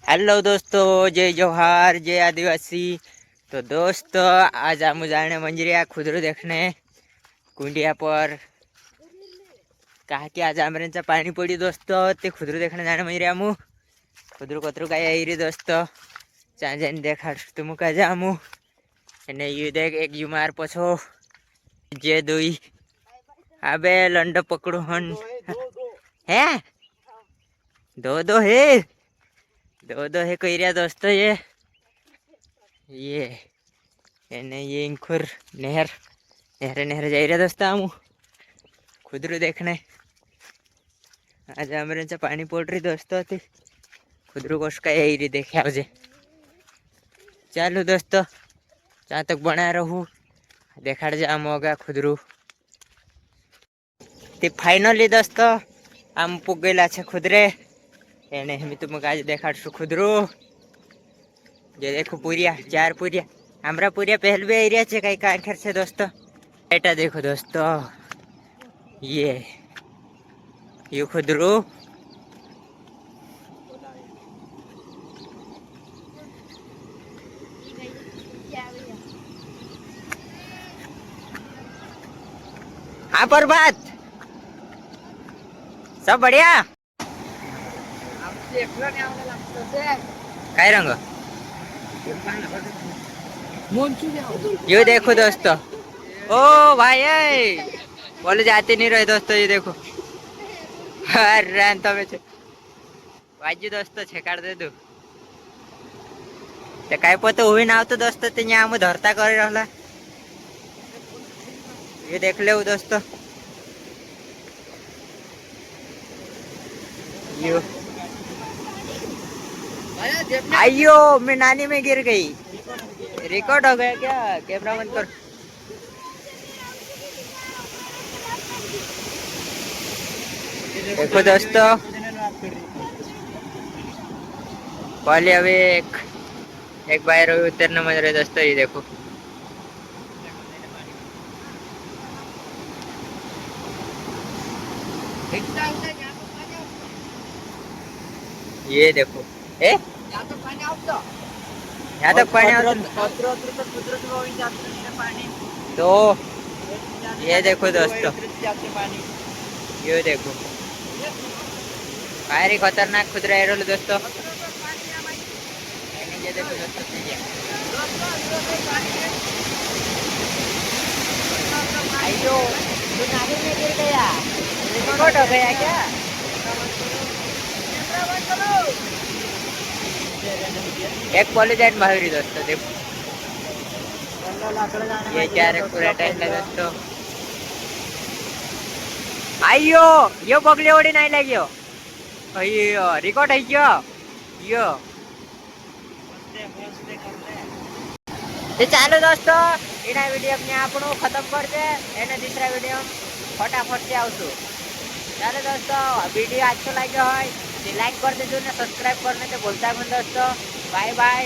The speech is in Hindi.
हेलो दोस्तों, जय जोहार, जय आदिवासी। तो दोस्तों आज हम जाने मंजरिया खुदरू देखने कुंडिया पर। कहा कि आज आमरेचा पाणी पड़ी दोस्तों, ते खुदरू देखने जाने मंजरिया मु खुदरू कतरू काय आई दोस्तों। चा जाने देखा तुम का जामु ने यू देख एक युमार पछो जे दुई अबे लंड पकड़ू हन है दो है दो है कह रहा दोस्तों। ये ये इंखुर नहर नहर नहर जा रहा दोस्तों हम खुदरू देखने। आज हमारे पानी पड़ रही दोस्तों थी खुदरू कोश का यही रही देखे आज। चालू दोस्तों जहाँ तक बना रहूँ देखाड़ जा आम होगा खुदरू ते फाइनली दोस्तों आम पुग गયેલા છે खुदरे एने हम तुमको आज देखाड़शु खुदरू। ये देखो पूरिया 4 पूरिया हमरा पूरिया पहल भी एरिया है कई कारखर से दोस्तों। बेटा देखो दोस्तों ये खुदरू हाँ पर बात सब बढ़िया। काय रंग ये देखो दोस्तों। ओ भाई बोले जाते नहीं रहे दोस्तों। ये देखो वाजू दोस्तों छेकाड़ दे दू ते काय पतो हुई ना तो दोस्तों ते यहाँ हम धरता कर रहा। ये देख ले दोस्तों यो आयो मैं नानी में गिर गई। रिकॉर्ड हो गया क्या? कैमरा बंद कर। देखो दोस्तों पहले अभी एक बार उतरना मज रहे दोस्तों। ये देखो ये देखो यहाँ तक पानी तो ये देखो दोस्तों। ये देखो भारी खतरनाक खुदरा है दोस्तों। ये देखो दोस्तों अयो तू नाली में गिर गया। रिकॉर्ड हो गया क्या? एक पॉलीजाइट माहौरी दोस्तों देखो। ये 4 पूरा टाइम लगा दोस्तों। आयो यो बगले ओडी नहीं लगियो अयो रिकॉर्ड है क्या यो। तो चालो दोस्तों इना वीडियो अपने आपनो खत्म कर दे एने दूसरा वीडियो फटाफट से आवशु। चालो दोस्तों वीडियो अच्छा लगे हो तो लाइक कर देजो ने सब्सक्राइब करने तो बोलता हूँ दोस्तों। Bye bye.